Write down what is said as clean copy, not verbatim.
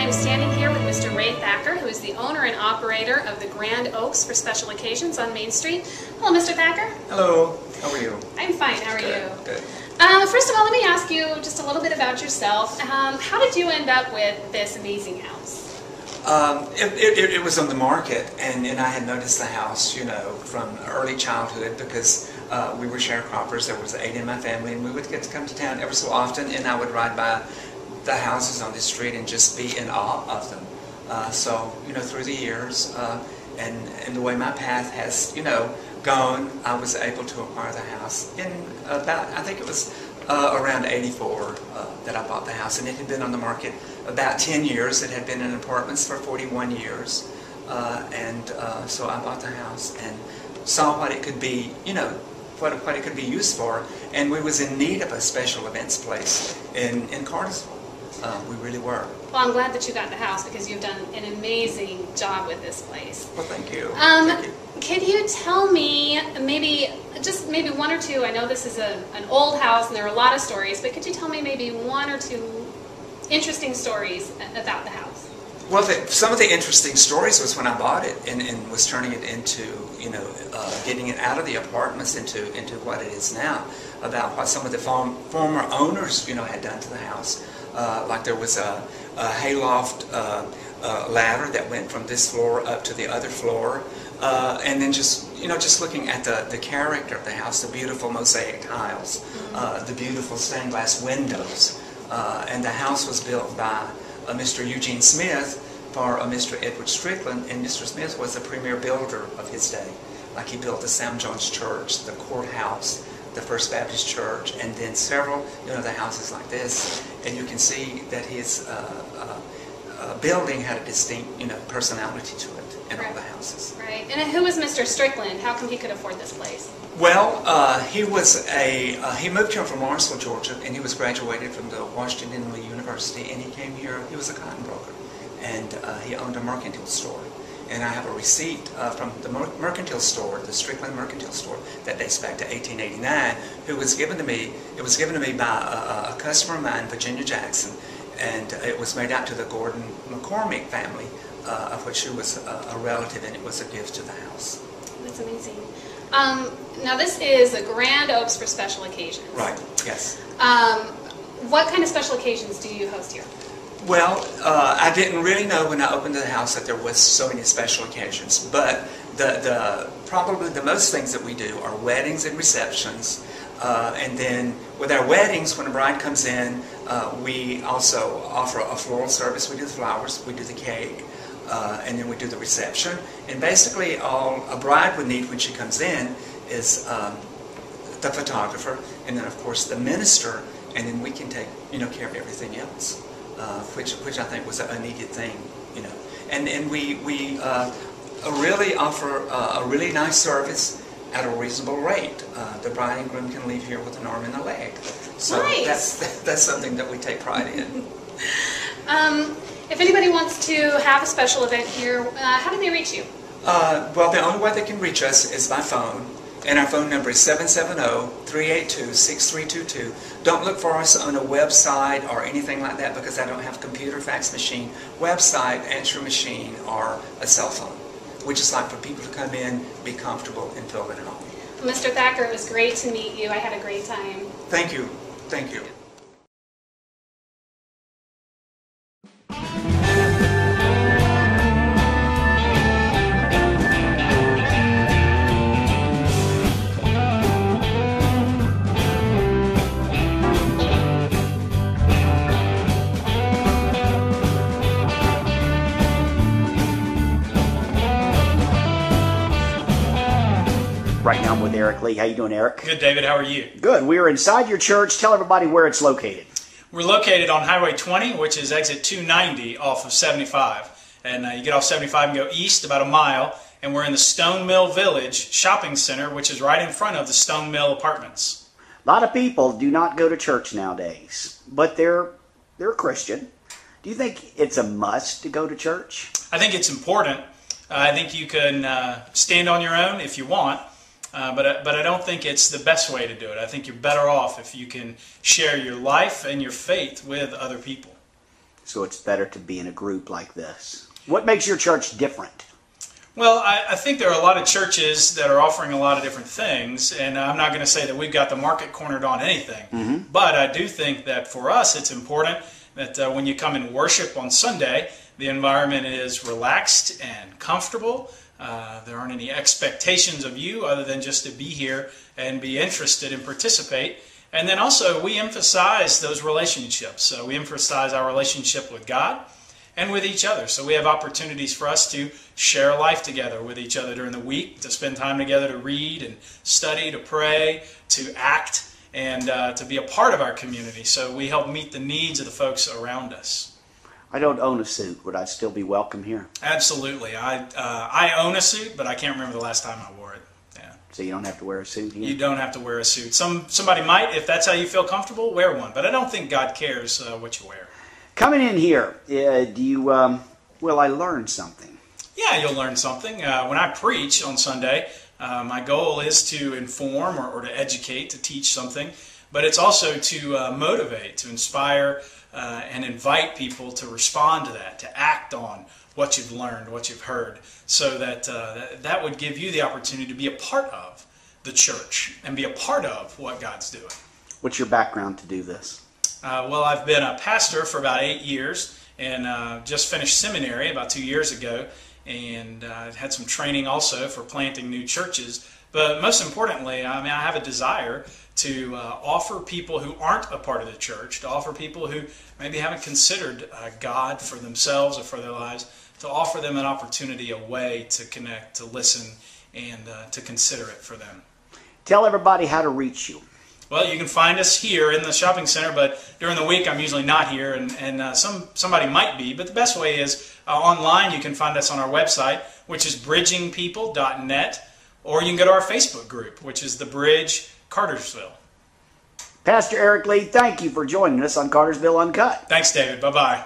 am standing here with Mr. Ray Thacker, who is the owner and operator of the Grand Oaks for Special Occasions on Main Street. Hello, Mr. Thacker. Hello. How are you? I'm fine. How are you? Good. First of all, let me ask you just a little bit about yourself. How did you end up with this amazing house? It was on the market, and I had noticed the house, you know, from early childhood because we were sharecroppers. There was 8 in my family, and we would get to come to town ever so often, and I would ride by the houses on the street and just be in awe of them. So, you know, through the years, and the way my path has, you know, gone, I was able to acquire the house in about, I think it was around 84 that I bought the house, and it had been on the market about 10 years. It had been in apartments for 41 years, so I bought the house and saw what it could be, you know, what it could be used for, and we was in need of a special events place in Cartersville. We really were. Well, I'm glad that you got the house because you've done an amazing job with this place. Well, thank you. Thank you. Could you tell me maybe one or two? I know this is an old house and there are a lot of stories, but could you tell me maybe 1 or 2 interesting stories about the house? Well, some of the interesting stories was when I bought it and was turning it into, you know, getting it out of the apartments into what it is now, about what some of the former owners, you know, had done to the house. Like there was a hayloft ladder that went from this floor up to the other floor, and then just looking at the character of the house, the beautiful mosaic tiles, the beautiful stained glass windows, and the house was built by Mr. Eugene Smith for Mr. Edward Strickland, and Mr. Smith was the premier builder of his day. Like he built the St. John's Church, the courthouse, the First Baptist Church, and then several, you know, the houses like this, and you can see that his building had a distinct, you know, personality to it in all the houses. Right. And who was Mr. Strickland? How come he could afford this place? Well, he moved here from Lawrenceville, Georgia, and he was graduated from the Washington University, and he came here. He was a cotton broker, and he owned a mercantile store. And I have a receipt from the mercantile store, the Strickland Mercantile Store, that dates back to 1889, who was given to me. It was given to me by a customer of mine, Virginia Jackson, and it was made out to the Gordon McCormick family, of which she was a relative, and it was a gift to the house. That's amazing. Now this is a Grand Oaks for Special Occasions. Right, yes. What kind of special occasions do you host here? Well, I didn't really know when I opened the house that there was so many special occasions, but probably the most things that we do are weddings and receptions, and then with our weddings, when a bride comes in, we also offer a floral service. We do the flowers, we do the cake, and then we do the reception. And basically all a bride would need when she comes in is the photographer, and then of course the minister, and then we can take, you know, care of everything else. Which I think was a needed thing, you know, and we really offer a really nice service at a reasonable rate. The bride and groom can leave here with an arm and a leg, so nice. that's something that we take pride in. If anybody wants to have a special event here, how do they reach you? Well, the only way they can reach us is by phone. And our phone number is 770-382-6322. Don't look for us on a website or anything like that because I don't have computer, fax machine, website, answering machine, or a cell phone. We just like for people to come in, be comfortable, and feel at home. Mr. Thacker, it was great to meet you. I had a great time. Thank you. Thank you. Right now I'm with Eric Lee. How you doing, Eric? Good, David. How are you? Good. We are inside your church. Tell everybody where it's located. We're located on Highway 20, which is exit 290 off of 75. And you get off 75 and go east about a mile, and we're in the Stone Mill Village Shopping Center, which is right in front of the Stone Mill Apartments. A lot of people do not go to church nowadays, but they're Christian. Do you think it's a must to go to church? I think it's important. I think you can stand on your own if you want. But I don't think it's the best way to do it. I think you're better off if you can share your life and your faith with other people. So it's better to be in a group like this. What makes your church different? Well, I think there are a lot of churches that are offering a lot of different things, and I'm not going to say that we've got the market cornered on anything, but I do think that for us it's important that when you come and worship on Sunday, the environment is relaxed and comfortable. There aren't any expectations of you other than just to be here and be interested and participate. And then also we emphasize those relationships. So we emphasize our relationship with God and with each other. So we have opportunities for us to share life together with each other during the week, to spend time together to read and study, to pray, to act, and to be a part of our community. So we help meet the needs of the folks around us. I don't own a suit. Would I still be welcome here? Absolutely. I own a suit, but I can't remember the last time I wore it. Yeah. So you don't have to wear a suit here? You don't have to wear a suit. Somebody might, if that's how you feel comfortable, wear one. But I don't think God cares what you wear. Coming in here, do you, will I learn something? Yeah, you'll learn something. When I preach on Sunday, my goal is to inform or to educate, to teach something. But it's also to motivate, to inspire, and invite people to respond to that, to act on what you've learned, what you've heard, so that that would give you the opportunity to be a part of the church and be a part of what God's doing. What's your background to do this? Well, I've been a pastor for about 8 years and just finished seminary about 2 years ago, and had some training also for planting new churches. But most importantly, I have a desire to offer people who aren't a part of the church, to offer people who maybe haven't considered God for themselves or for their lives, to offer them an opportunity, a way to connect, to listen, and to consider it for them. Tell everybody how to reach you. Well, you can find us here in the shopping center, but during the week I'm usually not here, and somebody might be. But the best way is online. You can find us on our website, which is bridgingpeople.net, or you can go to our Facebook group, which is The Bridge Cartersville. Pastor Eric Lee, thank you for joining us on Cartersville Uncut. Thanks, David. Bye-bye.